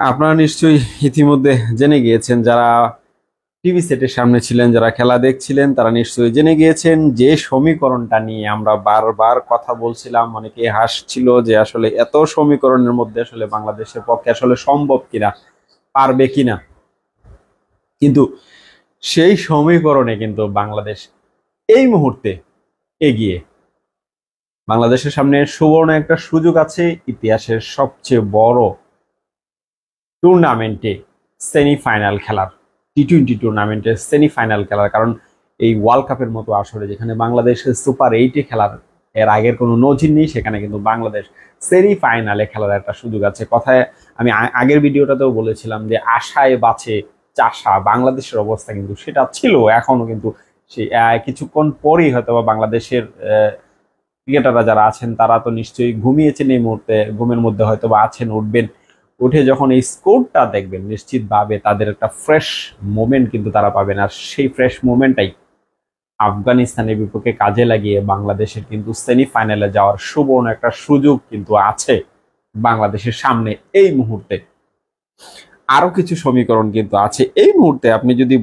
আপনারা নিশ্চয়ই ইতিমধ্যে জেনে গিয়েছেন, যারা টিভি সেটের সামনে ছিলেন, যারা খেলা দেখছিলেন, তারা নিশ্চয়ই জেনে গিয়েছেন যে সমীকরণটা নিয়ে আমরা বারবার কথা বলছিলাম। অনেকে হাসছিল যে আসলে এত সমীকরণের মধ্যে আসলে বাংলাদেশের পক্ষে আসলে সম্ভব কিনা, পারবে কিনা। কিন্তু সেই সমীকরণে কিন্তু বাংলাদেশ এই মুহূর্তে এগিয়ে। বাংলাদেশের সামনে সুবর্ণ একটা সুযোগ আছে ইতিহাসের সবচেয়ে বড় টুর্নামেন্টে সেমিফাইনাল খেলার, টি-20 টুর্নামেন্টের সেমিফাইনাল খেলার। কারণ এই ওয়ার্ল্ড কাপের মতো আসলে যেখানে বাংলাদেশ সুপার 8-এ খেলার এর আগের কোনো নজির নেই, সেখানে কিন্তু বাংলাদেশ সেমিফাইনালে খেলার একটা সুযোগ আছে। কথায় আমি আগের ভিডিওটাতেও বলেছিলাম যে আশায় বাঁচে চাষা, বাংলাদেশের অবস্থা কিন্তু সেটা ছিল, এখনো কিন্তু সেই কিছুক্ষণ পরেই হয়তো বা বাংলাদেশের ক্রিকেটাররা যারা আছেন তারা তো নিশ্চয়ই ঘুমিয়েছেন, এই মুহূর্তে ঘুমের মধ্যে হয়তো বা আছেন, উঠবেন, উঠে যখন এই স্কোরটা দেখবেন নিশ্চিতভাবে তাদের একটা ফ্রেশ মোমেন্ট কিন্তু তারা পাবেন। আর সেই ফ্রেশ মোমেন্টটাই আফগানিস্তানের বিপক্ষে কাজে লাগিয়ে বাংলাদেশের কিন্তু সেমিফাইনালে যাওয়ার সুবর্ণ একটা সুযোগ কিন্তু আছে বাংলাদেশের সামনে এই মুহূর্তে। আরো কিছু সমীকরণ কিন্তু আছে এই মুহূর্তে। আপনি যদি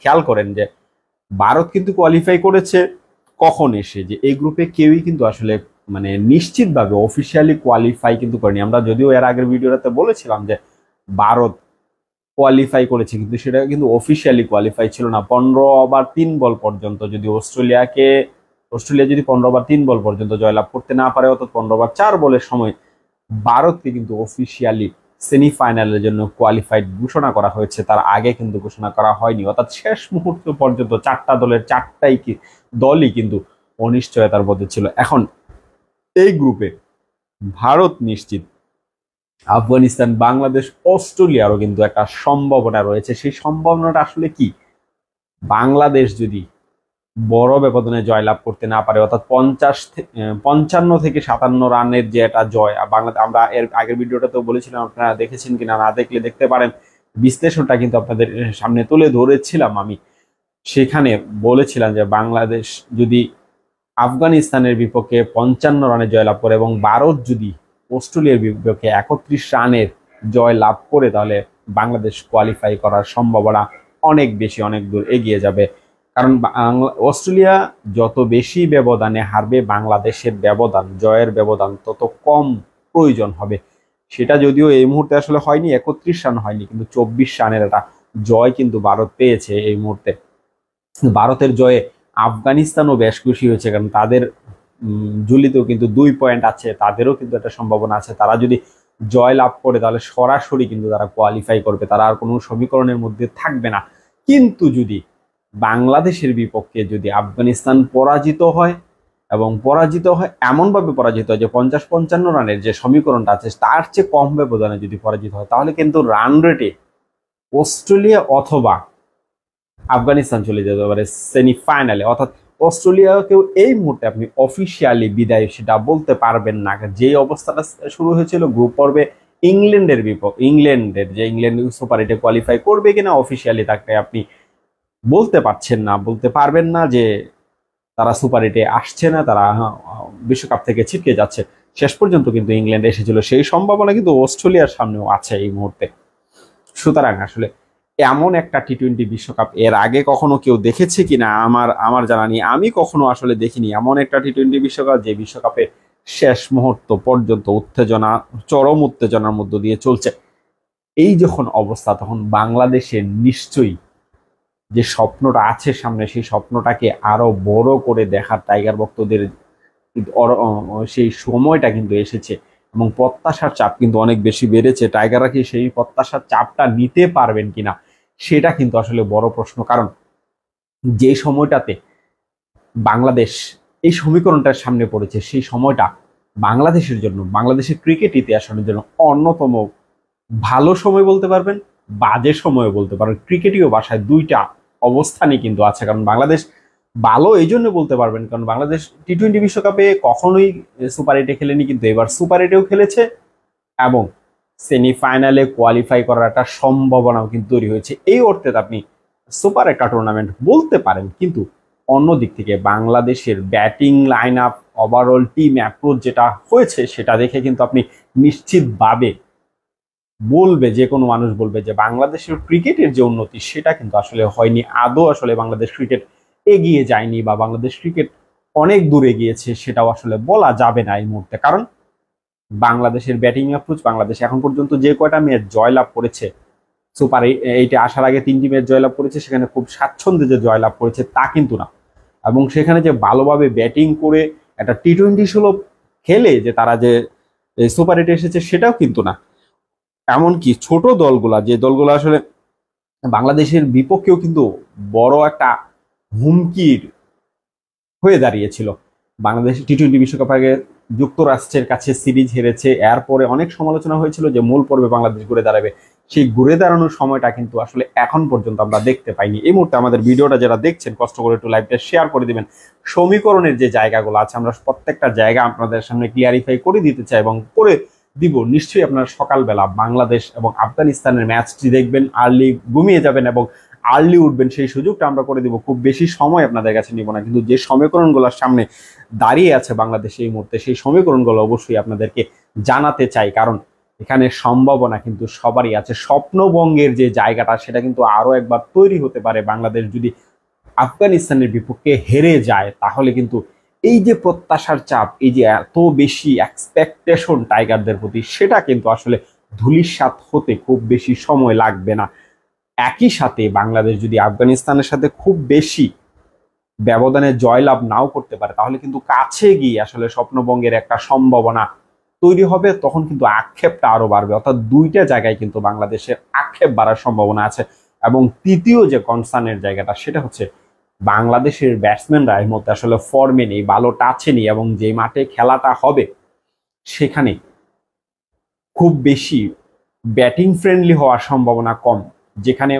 খেয়াল করেন যে ভারত কিন্তু কোয়ালিফাই করেছে কখন এসে, যে এই গ্রুপে কেউই কিন্তু আসলে মানে নিশ্চিতভাবে অফিসিয়ালি কোয়ালিফাই কিন্তু করেনি। আমরা যদিও এর আগের ভিডিওটাতে বলেছিলাম যে ভারত কোয়ালিফাই করেছে, কিন্তু সেটা কিন্তু অফিসিয়ালি কোয়ালিফাই ছিল না। 15 ওভার 3 বল পর্যন্ত যদি অস্ট্রেলিয়া যদি 15 ওভার 3 বল পর্যন্ত জয়লাভ করতে না পারে, অর্থাৎ 15 ওভার 4 বলের সময় ভারতকে কিন্তু অফিসিয়ালি সেমিফাইনালের জন্য কোয়ালিফাইড ঘোষণা করা হয়েছে, তার আগে কিন্তু ঘোষণা করা হয়নি। অর্থাৎ শেষ মুহূর্ত পর্যন্ত চারটা দলের চারটাই দলই কিন্তু অনিশ্চয়তার মধ্যে ছিল। এখন এই গ্রুপে ভারত নিশ্চিত, আফগানিস্তান, বাংলাদেশ, অস্ট্রেলিয়ারও কিন্তু একটা সম্ভাবনা রয়েছে। সেই সম্ভাবনাটা আসলে কি? বাংলাদেশ যদি বড় ব্যবধানে জয়লাভ করতে না পারে, অর্থাৎ 55 থেকে 57 রানের যে একটা জয়, আমরা এর আগের ভিডিওটাতেও বলেছিলাম, আপনারা দেখেছেন কিনা, না দেখলে দেখতে পারেন, বিশ্লেষণটা কিন্তু আপনাদের সামনে তুলে ধরেছিলাম আমি। সেখানে বলেছিলাম যে বাংলাদেশ যদি আফগানিস্তানের বিপক্ষে 55 রানে জয়লাভ করে এবং ভারত যদি অস্ট্রেলিয়ার বিপক্ষে 31 রানের জয় লাভ করে, তাহলে বাংলাদেশ কোয়ালিফাই করার সম্ভাবনা অনেক বেশি, অনেক দূর এগিয়ে যাবে। কারণ অস্ট্রেলিয়া যত বেশি ব্যবধানে হারবে, বাংলাদেশের ব্যবধান, জয়ের ব্যবধান তত কম প্রয়োজন হবে। সেটা যদিও এই মুহূর্তে আসলে হয়নি, 31 রান হয়নি, কিন্তু 24 রানের একটা জয় কিন্তু ভারত পেয়েছে এই মুহূর্তে। ভারতের জয়ে আফগানিস্তানও বেশ খুশি হয়েছে, কারণ তাদের ঝুলিতেও কিন্তু 2 পয়েন্ট আছে, তাদেরও কিন্তু একটা সম্ভাবনা আছে। তারা যদি জয় লাভ করে তাহলে সরাসরি কিন্তু তারা কোয়ালিফাই করবে, তারা আর কোনো সমীকরণের মধ্যে থাকবে না। কিন্তু যদি বাংলাদেশের বিপক্ষে যদি আফগানিস্তান পরাজিত হয়, এবং পরাজিত হয় এমনভাবে পরাজিত হয় যে 50-55 রানের যে সমীকরণটা আছে তার চেয়ে কম ব্যবধানে যদি পরাজিত হয়, তাহলে কিন্তু রান রেটে অস্ট্রেলিয়া অথবা আফগানিস্তান চলে যেতে পারে সেমিফাইনালে। অর্থাৎ অস্ট্রেলিয়াকেও এই মুহূর্তে আপনি অফিসিয়ালি বিদায় সেটা বলতে পারবেন না। যে অবস্থাটা শুরু হয়েছিল গ্রুপ পর্বে ইংল্যান্ডের যে ইংল্যান্ড সুপার 8-এ কোয়ালিফাই করবে কিনা, অফিসিয়ালি তাকে আপনি বলতে পারছেন না, বলতে পারবেন না যে তারা সুপার 8-এ আসছে না, তারা বিশ্বকাপ থেকে ছিটকে যাচ্ছে। শেষ পর্যন্ত কিন্তু ইংল্যান্ড এসেছিল, সেই সম্ভাবনা কিন্তু অস্ট্রেলিয়ার সামনেও আছে এই মুহূর্তে। সুতরাং আসলে এমন একটা টি-20 বিশ্বকাপ এর আগে কখনো কেউ দেখেছে কিনা আমার জানা নেই, আমি কখনো আসলে দেখিনি এমন একটা টি-20 বিশ্বকাপ, যে বিশ্বকাপে শেষ মুহূর্ত পর্যন্ত উত্তেজনা, চরম উত্তেজনার মধ্য দিয়ে চলছে। এই যখন অবস্থা, তখন বাংলাদেশের নিশ্চয়ই যে স্বপ্নটা আছে সামনে, সেই স্বপ্নটাকে আরো বড় করে দেখার টাইগার ভক্তদের সেই সময়টা কিন্তু এসেছে, এবং প্রত্যাশার চাপ কিন্তু অনেক বেশি বেড়েছে। টাইগাররা কি সেই প্রত্যাশার চাপটা নিতে পারবেন কিনা, সেটা কিন্তু আসলে বড় প্রশ্ন। কারণ যে সময়টাতে বাংলাদেশ এই সমীকরণটার সামনে পড়েছে, সেই সময়টা বাংলাদেশের জন্য, বাংলাদেশের ক্রিকেট ইতিহাসের জন্য অন্যতম ভালো সময় বলতে পারবেন, বাজে সময় বলতে পারবেন। ক্রিকেটীয় ভাষায় দুইটা অবস্থানই কিন্তু আছে। কারণ বাংলাদেশ ভালো এই জন্য বলতে পারবেন, কারণ বাংলাদেশ টি-20 বিশ্বকাপে কখনোই সুপার 8-এ খেলেনি, কিন্তু এবার সুপার 8-এও খেলেছে, এবং সেমিফাইনালে কোয়ালিফাই করার একটা সম্ভাবনাও কিন্তু তৈরি হয়েছে। এই অর্থে আপনি সুপার একটা টুর্নামেন্ট বলতে পারেন। কিন্তু অন্য দিক থেকে বাংলাদেশের batting line up, overall team approach যেটা হয়েছে, সেটা দেখে কিন্তু আপনি নিশ্চিতভাবে বলবে, যে কোনো মানুষ বলবে যে বাংলাদেশের ক্রিকেটের যে উন্নতি সেটা কিন্তু আসলে হয়নি, আদৌ আসলে বাংলাদেশ ক্রিকেট এগিয়ে যায়নি বা বাংলাদেশ ক্রিকেট অনেক দূরে গিয়েছে সেটাও আসলে বলা যাবে না এই মুহূর্তে। কারণ বাংলাদেশের ব্যাটিং অ্যাপ্রোচ, বাংলাদেশ এখন পর্যন্ত যে কয়টা ম্যাচ জয়লাভ করেছে, সুপার এইটে আসার আগে 3টি ম্যাচ জয়লাভ করেছে, সেখানে খুব স্বাচ্ছন্দ্যে যে জয়লাভ করেছে তা কিন্তু না। এবং সেখানে যে ভালোভাবে ব্যাটিং করে একটা টি-20 সুলভ খেলে যে তারা যে সুপার এইটে এসেছে সেটাও কিন্তু না। এমনকি ছোট দলগুলা, যে দলগুলো আসলে বাংলাদেশের বিপক্ষেও কিন্তু বড় একটা হুমকির হয়ে দাঁড়িয়েছিল। বাংলাদেশ টি-20 বিশ্বকাপ আগে যুক্তরাষ্ট্রের কাছে সিরিজ হেরেছে, এরপরে অনেক সমালোচনা হয়েছিল যে মূল পর্বে বাংলাদেশ ঘুরে দাঁড়াবে। সেই ঘুরে দাঁড়ানোর সময়টা কিন্তু আসলে এখন পর্যন্ত আমরা দেখতে পাইনি। এই মুহূর্তে আমাদের ভিডিওটা যারা দেখছেন কষ্ট করে একটু লাইভটা শেয়ার করে দিবেন। সমীকরণের যে জায়গাগুলো আছে আমরা প্রত্যেকটা জায়গা আপনাদের সামনে ক্লিয়ারিফাই করে দিতে চাই এবং করে দিব। নিশ্চয়ই আপনারা সকালবেলা বাংলাদেশ এবং আফগানিস্তানের ম্যাচটি দেখবেন, আর্লি ঘুমিয়ে যাবেন এবং আর্লি উঠবেন, সেই সুযোগটা আমরা করে দিব। খুব বেশি সময় আপনাদের কাছে নিব না, কিন্তু যে সমীকরণগুলোর সামনে দাঁড়িয়ে আছে বাংলাদেশ এই মুহূর্তে, সেই সমীকরণগুলো অবশ্যই আপনাদেরকে জানাতে চাই। কারণ এখানে সম্ভাবনা কিন্তু সবারই আছে। স্বপ্নবঙ্গের যে জায়গাটা সেটা কিন্তু আরো একবার তৈরি হতে পারে। বাংলাদেশ যদি আফগানিস্তানের বিপক্ষে হেরে যায় তাহলে কিন্তু এই যে প্রত্যাশার চাপ, এই যে এত বেশি এক্সপেকটেশন টাইগারদের প্রতি, সেটা কিন্তু আসলে ধূলিসাৎ হতে খুব বেশি সময় লাগবে না। একই সাথে বাংলাদেশ যদি আফগানিস্তানের সাথে খুব বেশি ব্যবধানে জয়লাভ নাও করতে পারে তাহলে কিন্তু কাছে গিয়ে আসলে স্বপ্নবঙ্গের একটা সম্ভাবনা তৈরি হবে। তখন কিন্তু আক্ষেপটা আরো বাড়বে, অর্থাৎ দুইটা জায়গায় কিন্তু বাংলাদেশের আক্ষেপ বাড়ার সম্ভাবনা আছে। এবং তৃতীয় যে কনসার্নের জায়গাটা সেটা হচ্ছে বাংলাদেশের ব্যাটসম্যানরা এর মধ্যে আসলে ফর্মে নেই, ভালো টাচে নেই, এবং যে মাঠে খেলাটা হবে সেখানে খুব বেশি ব্যাটিং ফ্রেন্ডলি হওয়ার সম্ভাবনা কম। যেখানে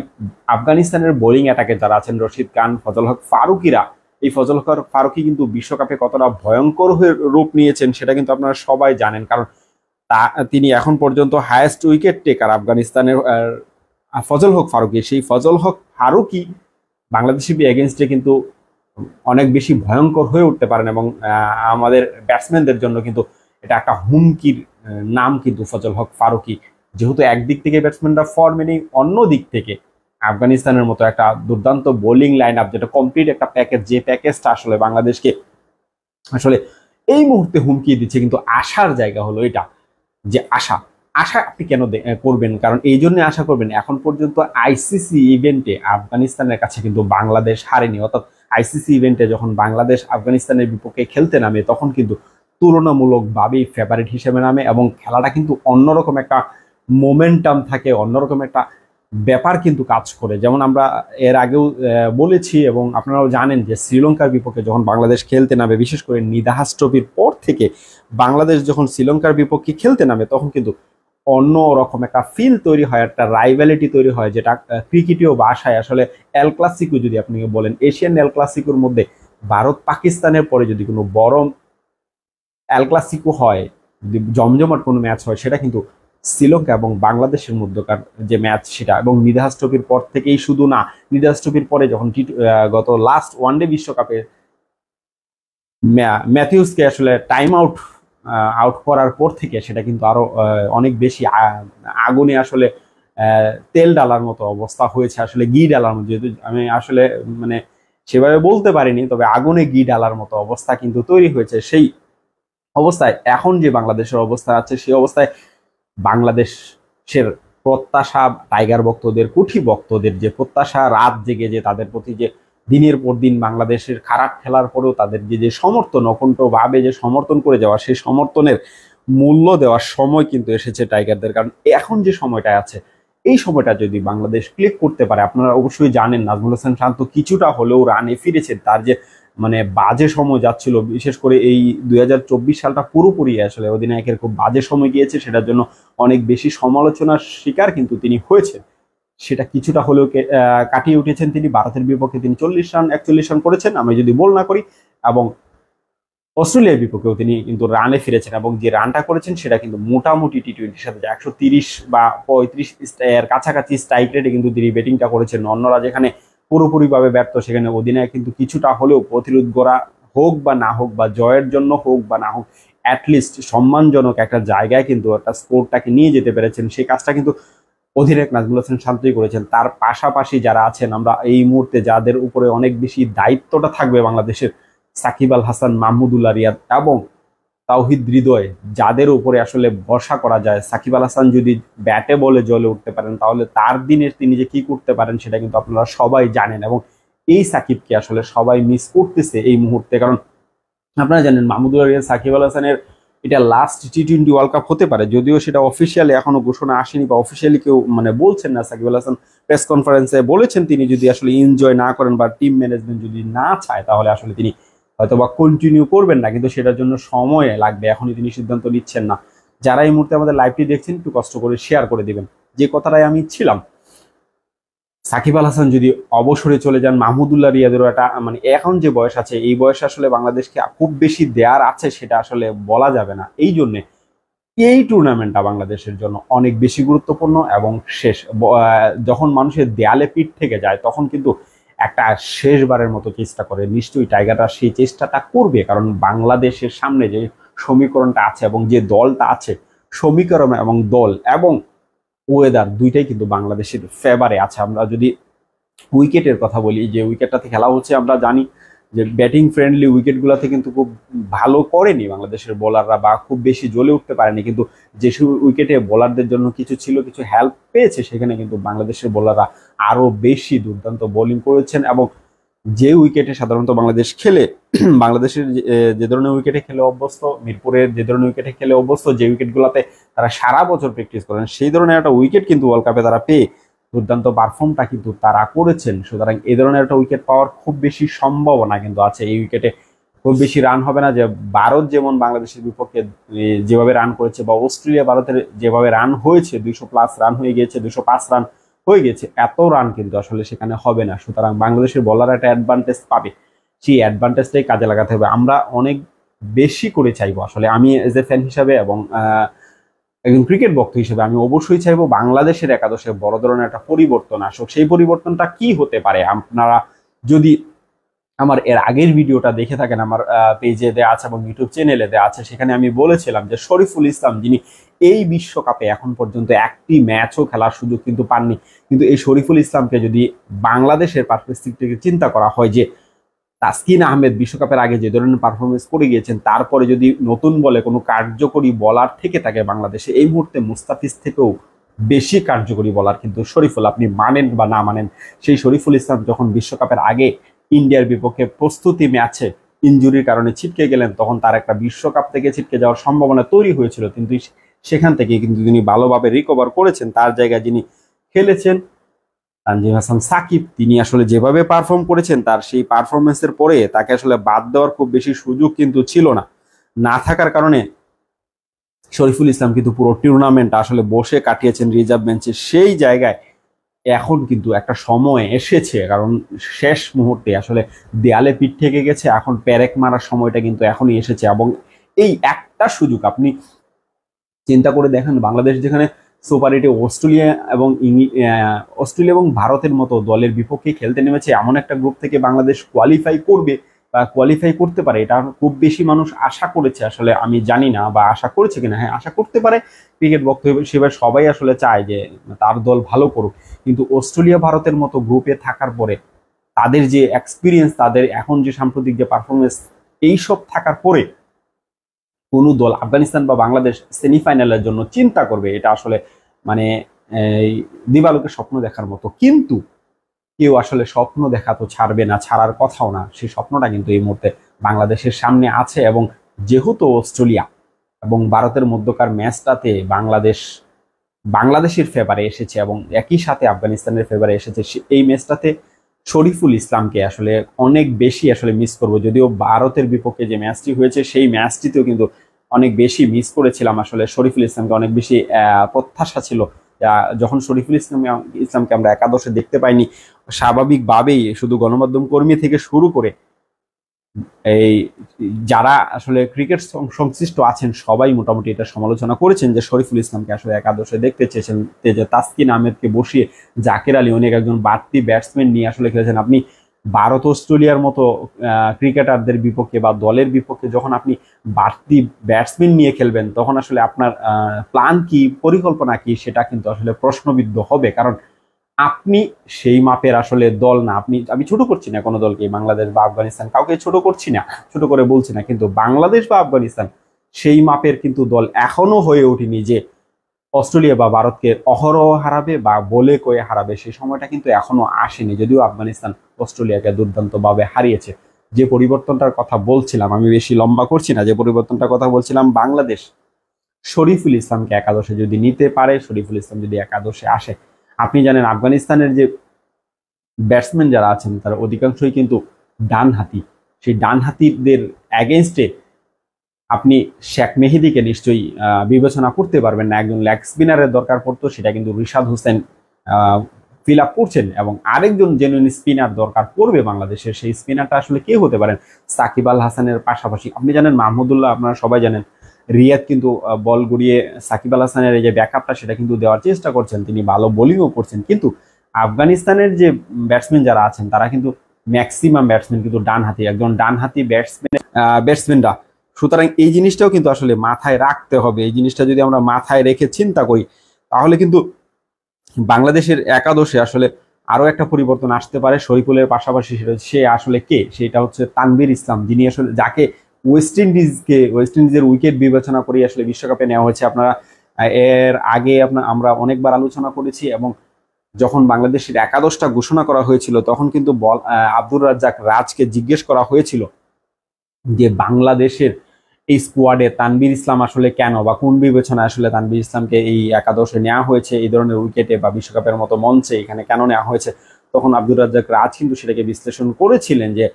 আফগানিস্তানের বোলিং অ্যাটাকে যারা আছেন রশিদ খান, ফজল হক ফারুকিরা, এই ফজল হক ফারুকি কিন্তু বিশ্বকাপে কতটা ভয়ঙ্কর হয়ে রূপ নিয়েছেন সেটা কিন্তু আপনারা সবাই জানেন। কারণ তিনি এখন পর্যন্ত হায়েস্ট উইকেট টেকার আফগানিস্তানের ফজল হক ফারুকি। সেই ফজল হক ফারুকি বাংলাদেশি এগেনস্টে কিন্তু অনেক বেশি ভয়ঙ্কর হয়ে উঠতে পারেন এবং আমাদের ব্যাটসম্যানদের জন্য কিন্তু এটা একটা হুমকির নাম কিন্তু ফজল হক ফারুকি। যেহেতু একদিক থেকে ব্যাটসম্যানরা ফর্মে নেই, অন্য দিক থেকে আফগানিস্তানের মতো একটা দুর্দান্ত বোলিং লাইন আপ, যেটা কমপ্লিট একটা প্যাকেজ, যে প্যাকেজটা আসলে বাংলাদেশকে আসলে এই মুহূর্তে হুমকি দিচ্ছে। কিন্তু আশার জায়গা হলো এটা, যে আশা আশা আপনি কেন করবেন? কারণ এই জন্য আশা করবেন, এখন পর্যন্ত আইসিসি ইভেন্টে আফগানিস্তানের কাছে কিন্তু বাংলাদেশ হারেনি। অর্থাৎ আইসিসি ইভেন্টে যখন বাংলাদেশ আফগানিস্তানের বিপক্ষে খেলতে নামে তখন কিন্তু তুলনামূলকভাবেই ফেভারিট হিসেবে নামে এবং খেলাটা কিন্তু অন্যরকম একটা মোমেন্টাম থাকে, অন্যরকম একটা ব্যাপার কিন্তু কাজ করে। যেমন আমরা এর আগেও বলেছি এবং আপনারাও জানেন যে শ্রীলঙ্কার বিপক্ষে যখন বাংলাদেশ খেলতে নামে, বিশেষ করে নিদাহাস ট্রফির পর থেকে বাংলাদেশ যখন শ্রীলঙ্কার বিপক্ষে খেলতে নামে তখন কিন্তু অন্য রকম একটা ফিল তৈরি হয়, একটা রাইভ্যালিটি তৈরি হয়, যেটা ক্রিকেটীয় ভাষায় আসলে এল ক্লাসিকো যদি আপনি বলেন, এশিয়ান এল ক্লাসিকোর মধ্যে ভারত পাকিস্তানের পরে যদি কোনো বড় এল ক্লাসিকো হয়, যদি জমজমাট কোনো ম্যাচ হয়, সেটা কিন্তু শ্রীলঙ্কা এবং বাংলাদেশের মধ্যকার যে ম্যাচ সেটা। এবং নিদাহাস ট্রফির পর থেকেই শুধু না, নিদাহাস ট্রফির পরে যখন গত লাস্ট ওয়ানডে বিশ্বকাপে ম্যাথিউসকে আসলে টাইম আউট করার পর থেকে সেটা কিন্তু আরো অনেক বেশি আগুনে আসলে তেল ডালার মতো অবস্থা হয়েছে, আসলে ঘি ডালার মতো। যেহেতু আমি আসলে মানে সেভাবে বলতে পারিনি, তবে আগুনে ঘি ডালার মতো অবস্থা কিন্তু তৈরি হয়েছে। সেই অবস্থায় এখন যে বাংলাদেশের অবস্থা আছে, সেই অবস্থায় বাংলাদেশের প্রত্যাশা, টাইগার ভক্তদের, কুঠি ভক্তদের যে প্রত্যাশা, রাত জেগে যে তাদের প্রতি যে দিনের পর দিন বাংলাদেশের খারাপ খেলার পরেও তাদের যে সমর্থন, অকুণ্ঠভাবে যে সমর্থন করে যাওয়া, সেই সমর্থনের মূল্য দেওয়ার সময় কিন্তু এসেছে টাইগারদের। কারণ এখন যে সময়টা আছে, এই সময়টা যদি বাংলাদেশ ক্লিক করতে পারে, আপনারা অবশ্যই জানেন নাজমুল হাসান শান্ত কিছুটা হলেও রানে ফিরেছেন। তার যে মানে বাজে সময় যাচ্ছিল, বিশেষ করে এই 2024 সালটা পুরোপুরি আসলে অধিনায়কের খুব বাজে সময় গিয়েছে, সেটার জন্য অনেক বেশি সমালোচনার শিকার কিন্তু তিনি হয়েছেন। সেটা কিছুটা হলেও কাটিয়ে উঠেছেন তিনি। ভারতের বিপক্ষে তিনি 40 রান 41 রান করেছেন আমি যদি বল না করি, এবং অস্ট্রেলিয়ার বিপক্ষেও তিনি কিন্তু রানে ফিরেছেন এবং যে রানটা করেছেন সেটা কিন্তু মোটামুটি টি-20 সাথে 130 বা 35 এর কাছাকাছি স্ট্রাইক রেটে কিন্তু তিনি ব্যাটিংটা করেছেন। অন্যরা যেখানে পুরোপুরিভাবে ব্যর্থ, সেখানে অধিনায়ক কিন্তু কিছুটা হলেও প্রতিরোধ গড়া হোক বা না হোক, বা জয়ের জন্য হোক বা না হোক, অ্যাটলিস্ট সম্মানজনক একটা জায়গায় কিন্তু একটা স্কোরটাকে নিয়ে যেতে পেরেছেন। সেই কাজটা কিন্তু অধিনায়ক নাজমুল হাসান শান্তই করেছেন। তার পাশাপাশি যারা আছেন, আমরা এই মুহূর্তে যাদের উপরে অনেক বেশি দায়িত্বটা থাকবে বাংলাদেশের, সাকিব আল হাসান, মাহমুদুল্লাহ রিয়াদ এবং তাওহিদ হৃদয়, যাদের উপরে আসলে ভরসা করা যায়। সাকিব আল হাসান যদি ব্যাটে বলে জ্বলে উঠতে পারেন তাহলে তার দিনের তিনি যে কি করতে পারেন সেটা কিন্তু আপনারা সবাই জানেন, এবং এই সাকিবকে আসলে সবাই মিস করতেছে এই মুহূর্তে। কারণ আপনারা জানেন মাহমুদুল্লাহ রিয়াদ, সাকিব আল হাসানের এটা লাস্ট টি-20 ওয়ার্ল্ড কাপ হতে পারে, যদিও সেটা অফিসিয়ালি এখনো ঘোষণা আসেনি বা অফিসিয়ালি কেউ মানে বলছেন না। সাকিব আল হাসান প্রেস কনফারেন্সে বলেছেন তিনি যদি আসলে এনজয় না করেন বা টিম ম্যানেজমেন্ট যদি না চায় তাহলে আসলে তিনি হয়তো বা কন্টিনিউ করবেন না, কিন্তু সেটার জন্য সময় লাগবে, এখনই তিনি সিদ্ধান্ত নিচ্ছেন না। যারা এই মুহূর্তে আমাদের লাইভটি দেখছেন একটু কষ্ট করে শেয়ার করে দিবেন। যে কথাটাই আমি ছিলাম, সাকিব আল হাসান যদি অবসরে চলে যান, মাহমুদুল্লাহ রিয়াদেরও একটা মানে এখন যে বয়স আছে এই বয়সে আসলে বাংলাদেশকে খুব বেশি দেয়ার আছে সেটা আসলে বলা যাবে না। এই জন্যে এই টুর্নামেন্টটা বাংলাদেশের জন্য অনেক বেশি গুরুত্বপূর্ণ এবং শেষ যখন মানুষের দেয়ালে পিঠ থেকে যায় তখন কিন্তু একটা শেষবারের মতো চেষ্টা করে। নিশ্চয়ই টাইগাররা সেই চেষ্টাটা করবে, কারণ বাংলাদেশের সামনে যে সমীকরণটা আছে এবং যে দলটা আছে, সমীকরণ এবং দল এবং ওয়েদার দুইটাই কিন্তু বাংলাদেশের ফেভারে আছে। আমরা যদি উইকেটের কথা বলি, যে উইকেটটাতে খেলা হচ্ছে আমরা জানি যে ব্যাটিং ফ্রেন্ডলি উইকেটগুলোতে কিন্তু খুব ভালো করেনি বাংলাদেশের বোলাররা বা খুব বেশি জ্বলে উঠতে পারেনি, কিন্তু যেসব উইকেটে বোলারদের জন্য কিছু ছিল, কিছু হেল্প পেয়েছে, সেখানে কিন্তু বাংলাদেশের বোলাররা আরো বেশি দুর্দান্ত বোলিং করেছেন। এবং যে উইকেটে সাধারণত বাংলাদেশ খেলে, বাংলাদেশের যে ধরনের উইকেটে খেলে অভ্যস্ত, মিরপুরের যে ধরনের উইকেটে খেলে অভ্যস্ত, যে উইকেটগুলোতে তারা সারা বছর প্র্যাকটিস করেন, সেই ধরনের একটা উইকেট কিন্তু ওয়ার্ল্ড কাপে তারা পেয়ে দুর্দান্ত পারফর্মটা কিন্তু তারা করেছেন। সুতরাং এই ধরনের একটা উইকেট পাওয়ার খুব বেশি সম্ভাবনা কিন্তু আছে। এই উইকেটে খুব বেশি রান হবে না, যে ভারত যেমন বাংলাদেশের বিপক্ষে যেভাবে রান করেছে বা অস্ট্রেলিয়া ভারতের যেভাবে রান হয়েছে, 200+ রান হয়ে গিয়েছে, 205 রান হয়ে গেছে, এত রান কিন্তু আসলে সেখানে হবে না। সুতরাং বাংলাদেশের বলার একটা অ্যাডভান্টেজ পাবে, সেই অ্যাডভান্টেজটাই কাজে লাগাতে হবে। আমরা অনেক বেশি করে চাইবো আসলে, আমি এজ এ ফ্যান হিসাবে এবং একজন ক্রিকেট ভক্ত হিসেবে আমি অবশ্যই চাইবো বাংলাদেশের একাদশে বড় ধরনের একটা পরিবর্তন আসুক। সেই পরিবর্তনটা কি হতে পারে, আপনারা যদি আমার এর আগের ভিডিওটা দেখে থাকেন, আমার পেজে দেওয়া আছে এবং ইউটিউব চ্যানেলে দেওয়া আছে, সেখানে আমি বলেছিলাম যে শরীফুল ইসলাম, যিনি এই বিশ্বকাপে এখন পর্যন্ত একটি ম্যাচও খেলার সুযোগ কিন্তু পাননি, কিন্তু এই শরীফুল ইসলামকে যদি বাংলাদেশের পারস্পেক্টিভ থেকে চিন্তা করা হয়, যে তাসকিন আহমেদ বিশ্বকাপের আগে যে ধরনের পারফরমেন্স করে গিয়েছেন, তারপরে যদি নতুন বলে কোনো কার্যকরী বলার থেকে থাকে বাংলাদেশে, এই মুহূর্তে মুস্তাফিজ থেকেও বেশি কার্যকরী বলার কিন্তু শরীফুল। আপনি মানেন বা না মানেন, সেই শরীফুল ইসলাম যখন বিশ্বকাপের আগে ইন্ডিয়ার বিপক্ষে প্রস্তুতি ম্যাচে ইনজুরির কারণে ছিটকে গেলেন, তখন তার একটা বিশ্বকাপ থেকে ছিটকে যাওয়ার সম্ভাবনা তৈরি হয়েছিল, কিন্তু সেখান থেকে কিন্তু তিনি ভালোভাবে রিকভার করেছেন। তার জায়গায় যিনি খেলেছেন তানজিম হাসান সাকিব, তিনি আসলে যেভাবে পারফর্ম করেছেন, তার সেই পারফরমেন্সের পরে তাকে আসলে বাদ দেওয়ার খুব বেশি সুযোগ কিন্তু ছিল না। না থাকার কারণে শরীফুল ইসলাম কিন্তু পুরো টুর্নামেন্ট আসলে বসে কাটিয়েছেন রিজার্ভ বেঞ্চে। সেই জায়গায় এখন কিন্তু একটা সময় এসেছে, কারণ শেষ মুহূর্তে আসলে দেয়ালে পিঠ থেকে গেছে, এখন প্যারেক মারার সময়টা কিন্তু এখনই এসেছে। এবং এই একটা সুযোগ আপনি চিন্তা করে দেখেন, বাংলাদেশ যেখানে সুপার 8-এ অস্ট্রেলিয়া এবং ভারতের মতো দলের বিপক্ষে খেলতে নেমেছে, এমন একটা গ্রুপ থেকে বাংলাদেশ কোয়ালিফাই করবে বা কোয়ালিফাই করতে পারে, এটা খুব বেশি মানুষ আশা করেছে। আসলে আমি জানি না বা আশা করেছে কিনা, হ্যাঁ আশা করতে পারে, ক্রিকেট ভক্ত হিসেবে সবাই আসলে চায় যে তার দল ভালো করুক, কিন্তু অস্ট্রেলিয়া ভারতের মতো গ্রুপে থাকার পরে তাদের যে এক্সপিরিয়েন্স, তাদের এখন যে সাম্প্রতিক যে পারফরমেন্স, এইসব থাকার পরে কোনো দল আফগানিস্তান বা বাংলাদেশ সেমিফাইনালের জন্য চিন্তা করবে, এটা আসলে মানে দিবালোকে স্বপ্ন দেখার মতো। কিন্তু কেউ আসলে স্বপ্ন দেখা তো ছাড়বে না, ছাড়ার কথাও না। সেই স্বপ্নটা কিন্তু এই মুহূর্তে বাংলাদেশের সামনে আছে, এবং যেহেতু অস্ট্রেলিয়া এবং ভারতের মধ্যকার ম্যাচটাতে বাংলাদেশের ফেভারে এসেছে এবং একই সাথে আফগানিস্তানের ফেভারে এসেছে, এই ম্যাচটাতে শরীফুল ইসলামকে আসলে অনেক বেশি আসলে মিস করব। যদিও ভারতের বিপক্ষে যে ম্যাচটি হয়েছে সেই ম্যাচটিতেও কিন্তু অনেক বেশি মিস করেছিলাম, আসলে শরীফুল ইসলামকে অনেক বেশি প্রত্যাশা ছিল। যখন শরীফুল ইসলামকে আমরা একাদশে দেখতে পাইনি, স্বাভাবিকভাবেই শুধু গণমাধ্যম কর্মী থেকে শুরু করে এই যারা আসলে ক্রিকেট সংশ্লিষ্ট আছেন সবাই মোটামুটি এটা সমালোচনা করেছেন যে শরীফুল ইসলামকে আসলে একাদশে দেখতে চেয়েছেন, যে তাসকিন আহমেদকে বসিয়ে জাকের আলী অনেক একজন বাড়তি ব্যাটসম্যান নিয়ে আসলে খেলেছেন। আপনি ভারত অস্ট্রেলিয়ার মতো ক্রিকেটারদের বিপক্ষে বা দলের বিপক্ষে যখন আপনি বাড়তি ব্যাটসম্যান নিয়ে খেলবেন, তখন আসলে আপনার প্ল্যান কি, পরিকল্পনা কি, সেটা কিন্তু আসলে প্রশ্নবিদ্ধ হবে। কারণ আপনি সেই মাপের আসলে দল না। আমি ছোট করছি না কোনো দলকে, বাংলাদেশ বা আফগানিস্তান কাউকে ছোট করছি না, ছোট করে বলছি না, কিন্তু বাংলাদেশ বা আফগানিস্তান সেই মাপের কিন্তু দল এখনো হয়ে ওঠেনি যে অস্ট্রেলিয়া বা ভারতকে অহরহ হারাবে বা বলে কয়ে হারাবে। সেই সময়টা কিন্তু এখনো আসেনি, যদিও আফগানিস্তান অস্ট্রেলিয়াকে দুর্দান্তভাবে হারিয়েছে। যে পরিবর্তনটার কথা বলছিলাম, আমি বেশি লম্বা করছি না, যে পরিবর্তনটার কথা বলছিলাম, বাংলাদেশ শরীফুল ইসলামকে একাদশে যদি নিতে পারে, শরীফুল ইসলাম যদি একাদশে আসে, আপনি জানেন আফগানিস্তানের যে ব্যাটসম্যান যারা আছেন তারা অধিকাংশই কিন্তু ডান হাতি। সেই ডান হাতিদের অ্যাগেনস্টে আপনি শেখ মেহেদীকে নিশ্চয়ই বিবেচনা করতে পারবেন না। একজন লেগ স্পিনারের দরকার পড়তো, সেটা কিন্তু রিশাদ হোসেন ফিল আপ করছেন, এবং আরেকজন জেনুইন স্পিনার দরকার পড়বে বাংলাদেশের। সেই স্পিনারটা আসলে কে হতে পারেন? সাকিব আল হাসানের পাশাপাশি আপনি জানেন মাহমুদুল্লাহ, আপনারা সবাই জানেন রিয়াদ কিন্তু বল গড়িয়ে সাকিব আল হাসানের এই যে ব্যাকআপটা সেটা কিন্তু দেওয়ার চেষ্টা করছেন, তিনি ভালো বোলিংও করছেন। কিন্তু আফগানিস্তানের যে ব্যাটসম্যান যারা আছেন তারা কিন্তু ম্যাক্সিমাম ব্যাটসম্যান কিন্তু ডানহাতি, একজন ডানহাতি ব্যাটসম্যানরা। সুতরাং এই জিনিসটাও কিন্তু আসলে মাথায় রাখতে হবে। এই জিনিসটা যদি আমরা মাথায় রেখে চিন্তা করি, তাহলে কিন্তু বাংলাদেশের একাদশে আসলে আরো একটা পরিবর্তন আসতে পারে শরীফুলের পাশাপাশি। সে আসলে কে? সেটা হচ্ছে তানভীর ইসলাম, যিনি আসলে যাকে ওয়েস্ট ইন্ডিজের উইকেট বিবেচনা করে আসলে বিশ্বকাপে নেওয়া হয়েছে। আপনারা এর আগে আমরা অনেকবার আলোচনা করেছি, এবং যখন বাংলাদেশের একাদশটা ঘোষণা করা হয়েছিল তখন কিন্তু আব্দুর রাজ্জাক রাজকে জিজ্ঞেস করা হয়েছিল যে বাংলাদেশের এই স্কোয়াডে তানভীর ইসলাম আসলে কেন বা কোন বিবেচনায় আসলে তানভীর ইসলামকে এই একাদশে নেওয়া হয়েছে, এই ধরনের উইকেটে বা বিশ্বকাপের মতো মঞ্চে এখানে কেন নেওয়া হয়েছে। তখন আব্দুর রাজ্জাক রাজ কিন্তু সেটাকে বিশ্লেষণ করেছিলেন যে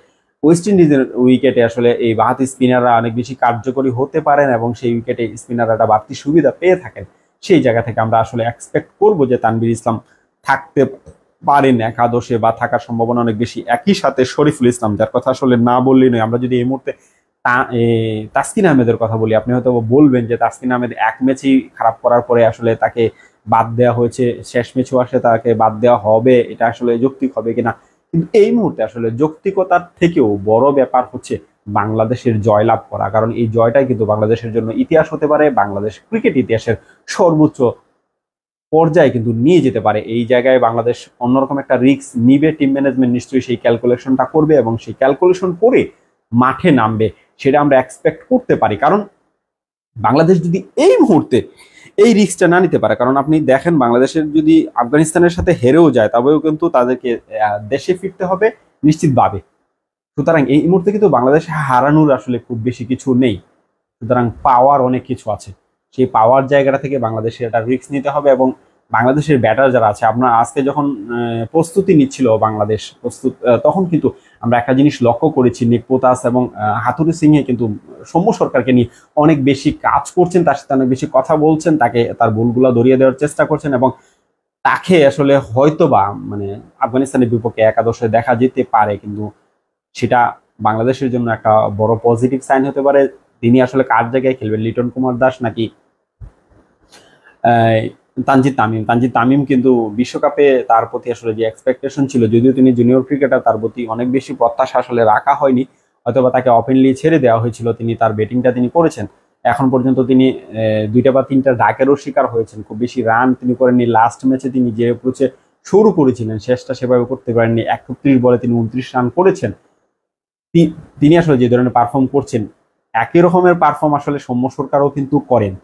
ওয়েস্ট ইন্ডিজের উইকেটে আসলে এই বাহাতি স্পিনাররা অনেক বেশি কার্যকরী হতে পারেন, এবং সেই উইকেটে স্পিনাররা একটা বাড়তি সুবিধা পেয়ে থাকেন। সেই জায়গা থেকে আমরা আসলে এক্সপেক্ট করব যে তানভীর ইসলাম থাকতে পারেন একাদশে, বা থাকার সম্ভাবনা অনেক বেশি। একই সাথে শরীফুল ইসলাম, যার কথা আসলে না বললেই নয়। আমরা যদি এই মুহূর্তে তাসকিন আহমেদের কথা বলি, আপনি হয়তো বলবেন যে তাসকিন আহমেদ এক ম্যাচই খারাপ করার পরে আসলে তাকে বাদ দেওয়া হয়েছে, শেষ ম্যাচও আসলে তাকে বাদ দেওয়া হবে, এটা আসলে যৌক্তিক হবে কিনা। কিন্তু এই মুহূর্তে আসলে যৌক্তিকতার থেকেও বড় ব্যাপার হচ্ছে বাংলাদেশের জয়লাভ করা। কারণ এই জয়টাই কিন্তু বাংলাদেশের জন্য ইতিহাস হতে পারে, বাংলাদেশ ক্রিকেট ইতিহাসের সর্বোচ্চ পর্যায়ে কিন্তু নিয়ে যেতে পারে। এই জায়গায় বাংলাদেশ অন্যরকম একটা রিস্ক নিবে। টিম ম্যানেজমেন্ট নিশ্চয়ই সেই ক্যালকুলেশনটা করবে, এবং সেই ক্যালকুলেশন করে মাঠে নামবে, সেটা আমরা এক্সপেক্ট করতে পারি। কারণ বাংলাদেশ যদি এই মুহূর্তে এই রিস্কটা না নিতে পারে, কারণ আপনি দেখেন বাংলাদেশের যদি আফগানিস্তানের সাথে হেরেও যায় তবেও কিন্তু তাদেরকে দেশে ফিরতে হবে নিশ্চিতভাবে। সুতরাং এই মুহূর্তে কিন্তু বাংলাদেশে হারানোর আসলে খুব বেশি কিছু নেই। সুতরাং পাওয়ার অনেক কিছু আছে, সেই পাওয়ার জায়গাটা থেকে বাংলাদেশের একটা রিস্ক নিতে হবে। এবং বাংলাদেশের ব্যাটার যারা আছে, আপনার আজকে যখন প্রস্তুতি নিচ্ছিল বাংলাদেশ তখন কিন্তু আমরা একটা জিনিস লক্ষ্য করেছি, নিক পোতাস এবং হাথুরু সিংহে কিন্তু সৌম্য সরকারকে নিয়ে অনেক বেশি কাজ করছেন, তার সাথে অনেক বেশি কথা বলছেন, তাকে তার ভুলগুলো ধরিয়ে দেওয়ার চেষ্টা করছেন, এবং তাকে আসলে হয়তোবা মানে আফগানিস্তানের বিপক্ষে একাদশে দেখা যেতে পারে। কিন্তু সেটা বাংলাদেশের জন্য একটা বড় পজিটিভ সাইন হতে পারে। তিনি আসলে কার জায়গায় খেলবেন, লিটন কুমার দাস নাকি তানজিদ তামিম কিন্তু বিশ্বকাপে তার প্রতি আসলে যে এক্সপেকটেশন ছিল, যদিও তিনি জুনিয়র ক্রিকেটার, তার প্রতি অনেক বেশি প্রত্যাশা আসলে রাখা হয়নি। হয়তোবা তাকে ওপেনলি ছেড়ে দেওয়া হয়েছিল, তিনি তার ব্যাটিংটা তিনি করেছেন। এখন পর্যন্ত তিনি 2টা বা 3টা ডাকেরও শিকার হয়েছেন, খুব বেশি রান তিনি করেননি। লাস্ট ম্যাচে তিনি যে অ্যাপ্রোচে শুরু করেছিলেন শেষটা সেভাবে করতে পারেননি। 31 বলে তিনি 29 রান করেছেন। তিনি আসলে যে ধরনের পারফর্ম করছেন, একই রকমের পারফর্ম আসলে সৌম্য সরকারও কিন্তু করেন,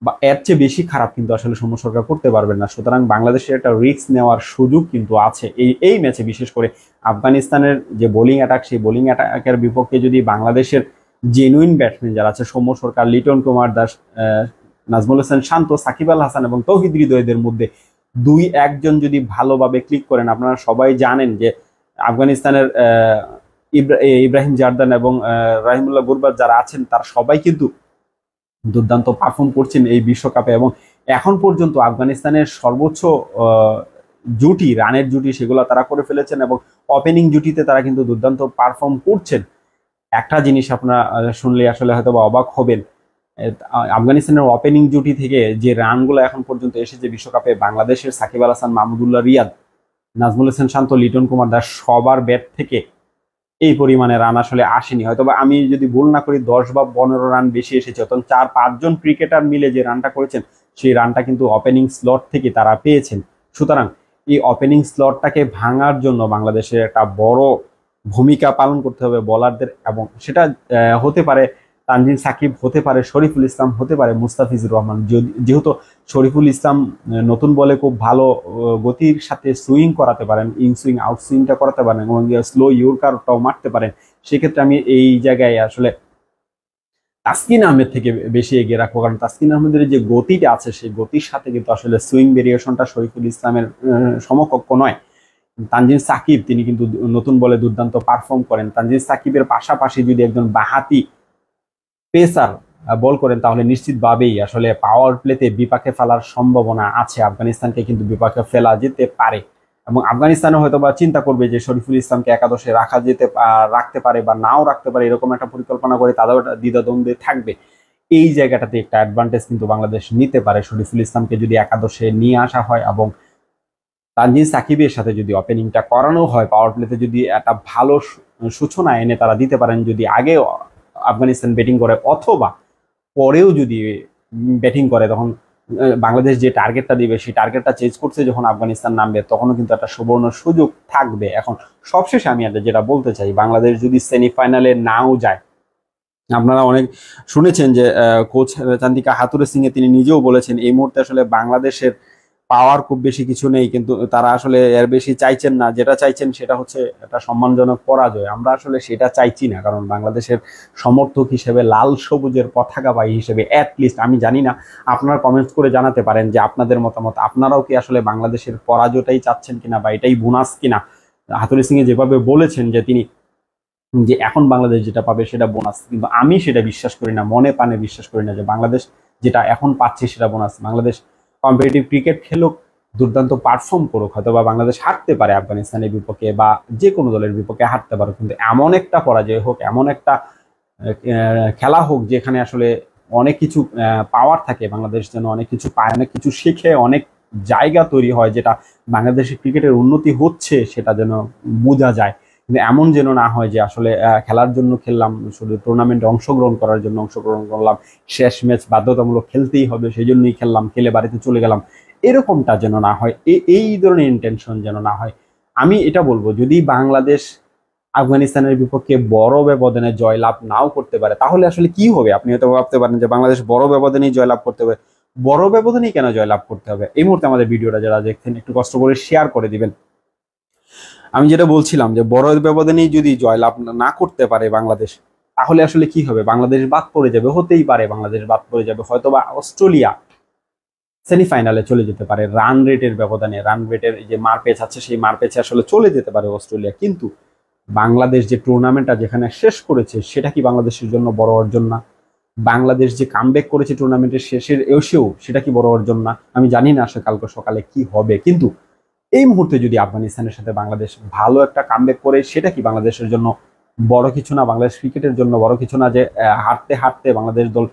বা এর চেয়ে বেশি খারাপ কিন্তু আসলে সৌম্য সরকার করতে পারবেন না। সুতরাং বাংলাদেশের একটা রিস্ক নেওয়ার সুযোগ কিন্তু আছে এই ম্যাচে। বিশেষ করে আফগানিস্তানের যে বোলিং অ্যাটাক, সেই বোলিং অ্যাটাকের বিপক্ষে যদি বাংলাদেশের জেনুইন ব্যাটসম্যান যারা আছে, সৌম্য সরকার, লিটন কুমার দাস, নাজমুল হোসেন শান্ত, সাকিব আল হাসান এবং তৌহিদ হৃদয়দের মধ্যে 2-1 জন যদি ভালোভাবে ক্লিক করেন, আপনারা সবাই জানেন যে আফগানিস্তানের ইব্রাহিম জারদান এবং রাহিমুল্লাহ গুরবাজ যারা আছেন তারা সবাই কিন্তু দুর্দান্ত পারফর্ম করছেন এই বিশ্বকাপে। এবং এখন পর্যন্ত আফগানিস্তানের সর্বোচ্চ জুটি, রানের জুটি, সেগুলো তারা করে ফেলেছেন, এবং ওপেনিং জুটিতে তারা কিন্তু দুর্দান্ত পারফর্ম করছেন। একটা জিনিস আপনারা শুনলে আসলে হয়তো অবাক হবেন, আফগানিস্তানের ওপেনিং জুটি থেকে যে রানগুলো এখন পর্যন্ত এসেছে বিশ্বকাপে, বাংলাদেশের সাকিব আল হাসান, মাহমুদুল্লাহ রিয়াদ নাজমুল হোসেন শান্ত, লিটন কুমার দাস সবার ব্যাট থেকে এই পরিমাণে রান আসলে আসেনি। হয়তো আমি যদি ভুল না করি 10 বা 15 রান বেশি এসেছে, তখন 4-5 জন ক্রিকেটার মিলে যে রানটা করেছেন সেই রানটা কিন্তু ওপেনিং স্লট থেকে তারা পেয়েছেন। সুতরাং এই ওপেনিং স্লটটাকে ভাঙার জন্য বাংলাদেশের একটা বড় ভূমিকা পালন করতে হবে বোলারদের, এবং সেটা হতে পারে তানজিম সাকিব, হতে পারে শরীফুল ইসলাম, হতে পারে মুস্তাফিজুর রহমান। যেহেতু শরীফুল ইসলাম নতুন বলে খুব ভালো গতির সাথে সুইং করাতে পারেন, ইন সুইং আউট সুইংটা করাতে পারেন এবং স্লো ইয়র্কারটাও মারতে পারেন, সেক্ষেত্রে আমি এই জায়গায় আসলে তাসকিন আহমেদ থেকে বেশি এগিয়ে রাখবো। কারণ তাসকিন আহমেদের যে গতিটা আছে সেই গতির সাথে কিন্তু আসলে সুইং ভেরিয়েশনটা শরীফুল ইসলামের সমকক্ষ নয়। তানজিম সাকিব তিনি কিন্তু নতুন বলে দুর্দান্ত পারফর্ম করেন। তানজিম সাকিবের পাশাপাশি যদি একজন বাহাতি পেসার বল করেন তাহলে নিশ্চিতভাবেই আসলে পাওয়ার প্লেতে বিপাকে ফেলার সম্ভাবনা আছে, আফগানিস্তানকে কিন্তু বিপাকে ফেলা যেতে পারে। এবং আফগানিস্তানও হয়তো বা চিন্তা করবে যে শরীফুল ইসলামকে একাদশে রাখতে পারে বা নাও রাখতে পারে, এরকম একটা পরিকল্পনা করে তাদের দ্বিধাদ্বন্দ্বে থাকবে। এই জায়গাটাতে একটা অ্যাডভান্টেজ কিন্তু বাংলাদেশ নিতে পারে। শরীফুল ইসলামকে যদি একাদশে নিয়ে আসা হয় এবং তানজিম সাকিবের সাথে যদি ওপেনিংটা করানো হয়, পাওয়ার প্লেতে যদি একটা ভালো সূচনা এনে তারা দিতে পারেন, যদি আগে আফগানিস্তান ব্যাটিং করে অথবা পরেও যদি ব্যাটিং করে, তখন বাংলাদেশ যে টার্গেটটা দিবে সেই টার্গেটটা চেঞ্জ করতে যখন আফগানিস্তান নামবে তখনও কিন্তু একটা সুবর্ণ সুযোগ থাকবে। এখন সবশেষে আমি যেটা বলতে চাই, বাংলাদেশ যদি সেমিফাইনালে নাও যায়, আপনারা অনেক শুনেছেন যে কোচ চান্দিকা হাতুরে সিং তিনি নিজেও বলেছেন এই মুহূর্তে আসলে বাংলাদেশের পাওয়ার খুব বেশি কিছু নেই, কিন্তু তারা আসলে এর বেশি চাইছেন না। যেটা চাইছেন সেটা হচ্ছে একটা সম্মানজনক পরাজয়। আমরা আসলে সেটা চাইছি না, কারণ বাংলাদেশের সমর্থক হিসেবে, লাল সবুজের পতাকাবাহী হিসেবে অ্যাটলিস্ট আমি জানি না, আপনারা কমেন্টস করে জানাতে পারেন যে আপনাদের মতামত, আপনারাও কি আসলে বাংলাদেশের পরাজয়টাই চাচ্ছেন কিনা বা এটাই বোনাস কিনা। হাতুরে সিং যেভাবে বলেছেন যে তিনি যে এখন বাংলাদেশ যেটা পাবে সেটা বোনাস, কিন্তু আমি সেটা বিশ্বাস করি না, মনে প্রাণে বিশ্বাস করি না যে বাংলাদেশ যেটা এখন পাচ্ছে সেটা বোনাস। বাংলাদেশ কম্পিটিটিভ ক্রিকেট খেলুক, দুর্দান্ত পারফর্ম করুক, হয়তো বা বাংলাদেশ হারতে পারে আফগানিস্তানের বিপক্ষে বা যে কোনো দলের বিপক্ষে হারতে পারে, কিন্তু এমন একটা পরাজয় হোক, এমন একটা খেলা হোক যেখানে আসলে অনেক কিছু পাওয়ার থাকে, বাংলাদেশ যেন অনেক কিছু পায়, অনেক কিছু শিখে, অনেক জায়গা তৈরি হয় যেটা বাংলাদেশের ক্রিকেটের উন্নতি হচ্ছে সেটা যেন বোঝা যায়। কিন্তু এমন যেন না হয় যে আসলে খেলার জন্য খেললাম, শুধু টুর্নামেন্টে অংশগ্রহণ করার জন্য অংশগ্রহণ করলাম, শেষ ম্যাচ বাধ্যতামূলক খেলতেই হবে সেই জন্যই খেললাম, খেলে বাড়িতে চলে গেলাম, এরকমটা যেন না হয়, এই ধরনের ইন্টেনশন যেন না হয়। আমি এটা বলবো, যদি বাংলাদেশ আফগানিস্তানের বিপক্ষে বড় ব্যবধানে জয়লাভ নাও করতে পারে তাহলে আসলে কি হবে। আপনি হয়তো ভাবতে পারেন যে বাংলাদেশ বড় ব্যবধানেই জয়লাভ করতে হবে। বড় ব্যবধানেই কেন জয়লাভ করতে হবে? এই মুহূর্তে আমাদের ভিডিওটা যারা দেখছেন একটু কষ্ট করে শেয়ার করে দিবেন। আমি যেটা বলছিলাম যে বড় ব্যবধানেই যদি জয়লাভ না করতে পারে বাংলাদেশ, তাহলে আসলে কি হবে? বাংলাদেশ বাদ পড়ে যাবে, হতেই পারে বাংলাদেশ বাদ পড়ে যাবে, হয়তোবা অস্ট্রেলিয়া সেমিফাইনালে চলে যেতে পারে রান রেটের ব্যবধানে। রান রেটের যে মারপেচ আছে সেই মারপেচে আসলে চলে যেতে পারে অস্ট্রেলিয়া, কিন্তু বাংলাদেশ যে টুর্নামেন্টটা যেখানে শেষ করেছে সেটা কি বাংলাদেশের জন্য বড় অর্জন না? বাংলাদেশ যে কামব্যাক করেছে টুর্নামেন্টের শেষের এসেও সেটা কি বড় অর্জন না? আমি জানি না আসলে কালকে সকালে কি হবে, কিন্তু এই মুহূর্তে যদি আফগানিস্তানের সাথে বাংলাদেশ ভালো একটা কামব্যাক করে সেটা কি বাংলাদেশের জন্য বড় কিছু না? বাংলাদেশ ক্রিকেটের জন্য বড় কিছু না যে হাঁটতে হাঁটতে বাংলাদেশ দল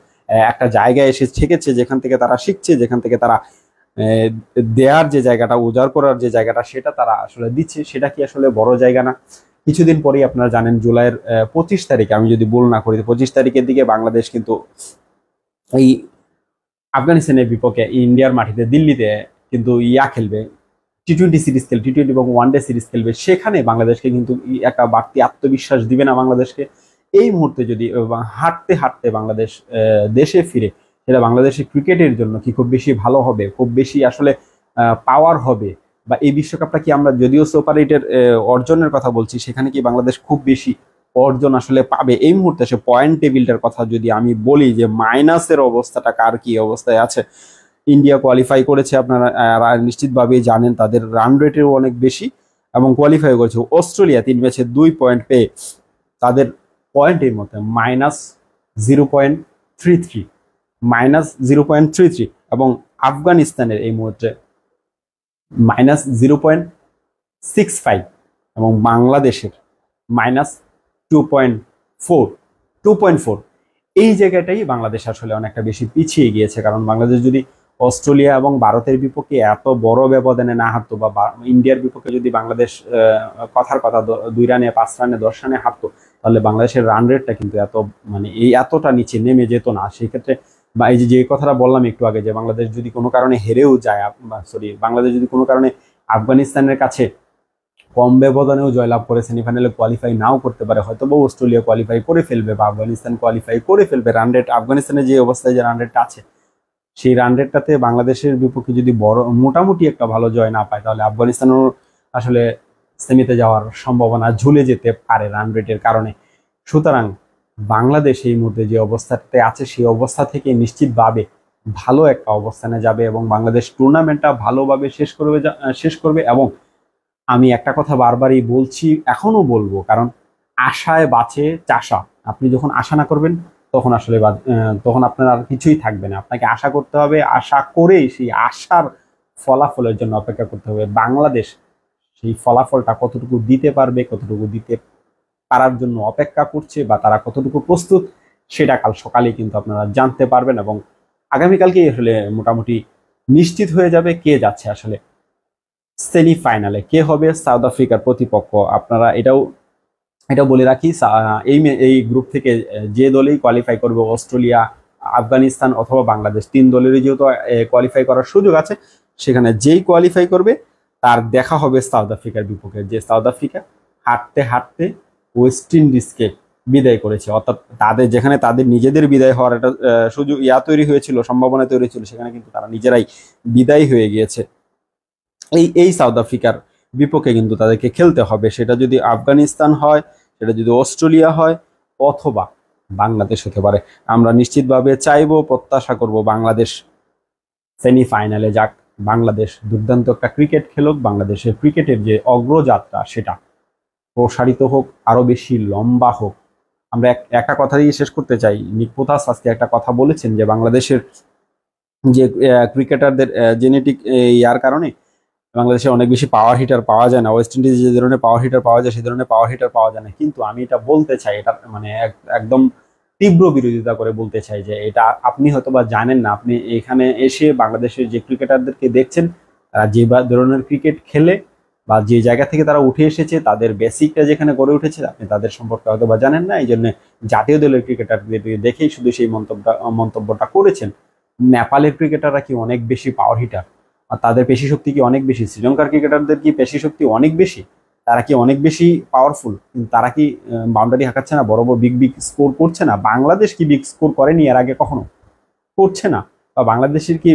একটা জায়গায় এসে ঠেকেছে যেখান থেকে তারা শিখছে, যেখান থেকে তারা দেয়ার যে জায়গাটা, উজাড় করার যে জায়গাটা সেটা তারা আসলে দিচ্ছে, সেটা কি আসলে বড় জায়গা না? কিছুদিন পরেই আপনারা জানেন জুলাইয়ের 25 তারিখে, আমি যদি ভুল না করি 25 তারিখের দিকে বাংলাদেশ কিন্তু এই আফগানিস্তানের বিপক্ষে ইন্ডিয়ার মাটিতে দিল্লিতে কিন্তু খেলবে, টি-20 সিরিজ খেলবে, টি-20 এবং ওয়ানডে সিরিজ খেলবে। সেখানে বাংলাদেশকে কিন্তু একটা বাড়তি আত্মবিশ্বাস দিবে না বাংলাদেশকে? এই মুহূর্তে যদি হাঁটতে হাঁটতে বাংলাদেশ দেশে ফিরে, সেটা বাংলাদেশের ক্রিকেটের জন্য কি খুব বেশি ভালো হবে, খুব বেশি আসলে পাওয়ার হবে? বা এই বিশ্বকাপটা কি আমরা যদিও সুপার এইটের অর্জনের কথা বলছি, সেখানে কি বাংলাদেশ খুব বেশি অর্জন আসলে পাবে? এই মুহূর্তে সে পয়েন্ট টেবিলটার কথা যদি আমি বলি যে মাইনাসের অবস্থাটা কার কি অবস্থায় আছে। ইন্ডিয়া কোয়ালিফাই করেছে, আপনারা নিশ্চিতভাবেই জানেন, তাদের রান রেটেও অনেক বেশি এবং কোয়ালিফাই করেছে। অস্ট্রেলিয়া 3 ম্যাচে 2 পয়েন্ট পেয়ে তাদের পয়েন্টের মধ্যে -0.33, -0.33, এবং আফগানিস্তানের এই মুহূর্তে -0.65 এবং বাংলাদেশের -2.4। এই জায়গাটাই বাংলাদেশ আসলে অনেকটা বেশি পিছিয়ে গিয়েছে, কারণ বাংলাদেশ যদি অস্ট্রেলিয়া এবং ভারতের বিপক্ষে এত বড় ব্যবধানে না হারতো বা ইন্ডিয়ার বিপক্ষে যদি বাংলাদেশ কথার কথা 2 রানে 5 রানে 10 রানে হারতো, তাহলে বাংলাদেশের রান রেটটা কিন্তু মানে এই এতটা নিচে নেমে যেত না। সেই ক্ষেত্রে বা এই যে কথাটা বললাম একটু আগে, যে বাংলাদেশ যদি কোনো কারণে হেরেও যায়, বাংলাদেশ যদি কোনো কারণে আফগানিস্তানের কাছে কম ব্যবধানেও জয়লাভ করে সেমিফাইনালে কোয়ালিফাই নাও করতে পারে, হয়তো বা অস্ট্রেলিয়া কোয়ালিফাই করে ফেলবে বা আফগানিস্তান কোয়ালিফাই করে ফেলবে, রান রেট আফগানিস্তানের যে অবস্থায় যে রান রেটটা আছে, সেই রান রেটটাতে বাংলাদেশের বিপক্ষে যদি মোটামুটি একটা ভালো জয় না পায়, তাহলে আফগানিস্তানও আসলে সেমিতে যাওয়ার সম্ভাবনা ঝুলে যেতে পারে রান রেটের কারণে। সুতরাং বাংলাদেশ এই মুহূর্তে যে অবস্থাতে আছে, সেই অবস্থা থেকে নিশ্চিতভাবে ভালো একটা অবস্থানে যাবে এবং বাংলাদেশ টুর্নামেন্টটা ভালোভাবে শেষ করবে। এবং আমি একটা কথা বারবারই বলছি, এখনো বলবো, কারণ আশায় বাঁচে চাষা। আপনি যখন আশা না করবেন, তখন আসলে তখন আপনার আর কিছুই থাকবে না। আপনাকে আশা করতে হবে, আশা করেই সেই আশার ফলাফলের জন্য অপেক্ষা করতে হবে। বাংলাদেশ সেই ফলাফলটা কতটুকু দিতে পারবে, কতটুকু দিতে পারার জন্য অপেক্ষা করছে বা তারা কতটুকু প্রস্তুত, সেটা কাল সকালেই কিন্তু আপনারা জানতে পারবেন। এবং আগামীকালকেই আসলে মোটামুটি নিশ্চিত হয়ে যাবে কে যাচ্ছে আসলে সেমিফাইনালে, কে হবে সাউথ আফ্রিকার প্রতিপক্ষ। আপনারা এটাও বলে রাখি, এই গ্রুপ থেকে যে দলেই কোয়ালিফাই করবে, অস্ট্রেলিয়া, আফগানিস্তান অথবা বাংলাদেশ, 3 দলেরই যেহেতু কোয়ালিফাই করার সুযোগ আছে, সেখানে যেই কোয়ালিফাই করবে তার দেখা হবে সাউথ আফ্রিকার বিপক্ষে, যে সাউথ আফ্রিকা হাঁটতে হাঁটতে ওয়েস্ট ইন্ডিজকে বিদায় করেছে। অর্থাৎ যেখানে তাদের নিজেদের বিদায় হওয়ার একটা সুযোগ তৈরি হয়েছিল, সম্ভাবনা তৈরি হয়েছিল, সেখানে কিন্তু তারা নিজেরাই বিদায় হয়ে গিয়েছে। এই সাউথ আফ্রিকার বিপক্ষে কিন্তু তাদেরকে খেলতে হবে, সেটা যদি আফগানিস্তান হয়, সেটা যদি অস্ট্রেলিয়া হয়, অথবা বাংলাদেশ হতে পারে। আমরা নিশ্চিতভাবে চাইবো, প্রত্যাশা করব বাংলাদেশ সেমিফাইনালে যাক, বাংলাদেশ দুর্দান্ত একটা ক্রিকেট খেলুক, বাংলাদেশের ক্রিকেটের যে অগ্রযাত্রা সেটা প্রসারিত হোক, আরো বেশি লম্বা হোক। আমরা একটা কথা দিয়ে শেষ করতে চাই। নিক পোথাস আজকে একটা কথা বলেছেন যে বাংলাদেশের যে ক্রিকেটারদের জেনেটিক ইয়ার কারণে বাংলাদেশে অনেক বেশি পাওয়ার হিটার পাওয়া যায় না, ওয়েস্ট ইন্ডিজে যে ধরনের পাওয়ার হিটার পাওয়া যায় সেই ধরনের পাওয়ার হিটার পাওয়া যায় না। কিন্তু আমি এটা বলতে চাই, এটা মানে একদম তীব্র বিরোধিতা করে বলতে চাই যে এটা আপনি হয়তো বা জানেন না। আপনি এখানে এসে বাংলাদেশের যে ক্রিকেটারদেরকে দেখছেন, তারা যে ধরনের ক্রিকেট খেলে বা যে জায়গা থেকে তারা উঠে এসেছে, তাদের বেসিকটা যেখানে গড়ে উঠেছে, আপনি তাদের সম্পর্কে হয়তো বা জানেন না। এই জন্য জাতীয় দলের ক্রিকেটারদের দেখেই শুধু সেই মন্তব্যটা করেছেন। নেপালের ক্রিকেটাররা কি অনেক বেশি পাওয়ার হিটার? আর তাদের পেশি শক্তি কি অনেক বেশি? শ্রীলঙ্কার ক্রিকেটারদের কি পেশি শক্তি অনেক বেশি? তারা কি অনেক বেশি পাওয়ারফুল? তারা কি বাউন্ডারি হাঁকাচ্ছে না, বড় বড় বিগ স্কোর করছে না? বাংলাদেশ কি বিগ স্কোর করেনি এর আগে কখনো? করছে না। বা বাংলাদেশের কি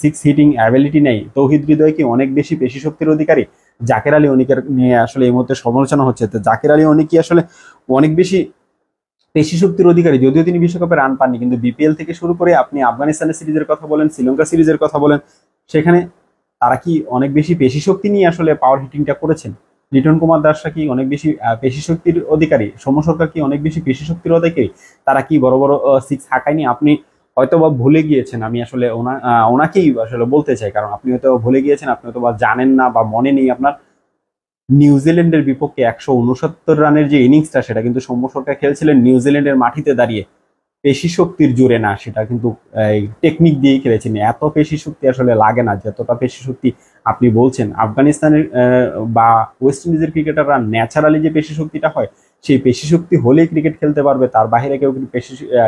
6 হিটিং অ্যাবিলিটি নেই? তৌহিদ হৃদয় কি অনেক বেশি পেশি শক্তির অধিকারী? জাকের আলী অনিকের নিয়ে আসলে এই মুহূর্তে সমালোচনা হচ্ছে, তো জাকের আলী অনিক কি আসলে অনেক বেশি পেশি শক্তির অধিকারী? যদিও তিনি বিশ্বকাপে রান পাননি, কিন্তু বিপিএল থেকে শুরু করে আপনি আফগানিস্তানের সিরিজের কথা বলেন, শ্রীলঙ্কা সিরিজের কথা বলেন, সেখানে তারা কি অনেক বেশি পেশি শক্তি নিয়ে আসলে পাওয়ার হিটিংটা করেছেন? লিটন কুমার দাসরা কি অনেক বেশি পেশি শক্তির অধিকারী? সৌম্য সরকার কি অনেক বেশি পেশি শক্তির অধিকারী? তারা কি বড় বড় 6 হাঁকায়নি? আপনি হয়তো বা ভুলে গিয়েছেন। আমি আসলে ওনাকেই আসলে বলতে চাই, কারণ আপনি হয়তো ভুলে গিয়েছেন, আপনি হয়তো বা জানেন না বা মনে নেই আপনার। নিউজিল্যান্ডের বিপক্ষে 169 রানের যে ইনিংসটা, সেটা কিন্তু সৌম্য সরকার খেলছিলেন নিউজিল্যান্ডের মাটিতে দাঁড়িয়ে, পেশি শক্তির জোরে না, সেটা কিন্তু টেকনিক দিয়েই খেলেছেন। এত পেশি শক্তি আসলে লাগে না, যতটা পেশি শক্তি আপনি বলছেন। আফগানিস্তানের বা ওয়েস্ট ইন্ডিজের ক্রিকেটাররা ন্যাচারালি যে পেশি শক্তিটা হয়, সেই পেশি শক্তি হলেই ক্রিকেট খেলতে পারবে, তার বাইরে কেউ কিন্তু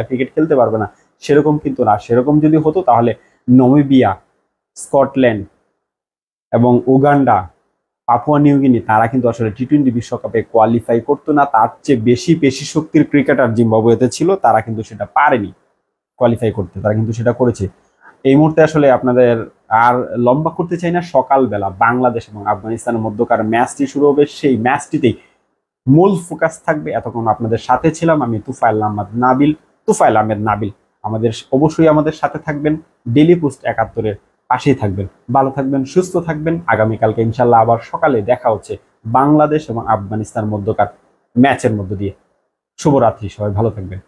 ক্রিকেট খেলতে পারবে না, সেরকম কিন্তু না। সেরকম যদি হতো তাহলে নামিবিয়া, স্কটল্যান্ড এবং উগান্ডা, পাপুয়া নিউগিনি, তারা কিন্তু আসলে টি-20 বিশ্বকাপে কোয়ালিফাই করতো না। তার চেয়ে বেশি পেশি শক্তির ক্রিকেটার জিম্বাবুয়েতে ছিল, তারা কিন্তু সেটা পারেনি কোয়ালিফাই করতে, তারা কিন্তু সেটা করেছে। এই মুহূর্তে আসলে আপনাদের আর লম্বা করতে চাই না, সকালবেলা বাংলাদেশ এবং আফগানিস্তানের মধ্যকার ম্যাচটি শুরু হবে, সেই ম্যাচটিতেই মূল ফোকাস থাকবে। এতক্ষণ আপনাদের সাথে ছিলাম আমি তুফাইল আহমেদ নাবিল। অবশ্যই আমাদের সাথে থাকবেন, ডেইলি পোস্ট 71-এর পাশেই থাকবেন। ভালো থাকবেন, সুস্থ থাকবেন। আগামীকালকে ইনশাল্লাহ আবার সকালে দেখা হচ্ছে বাংলাদেশ এবং আফগানিস্তানের মধ্যকার ম্যাচের মধ্য দিয়ে। শুভরাত্রি, সবাই ভালো থাকবেন।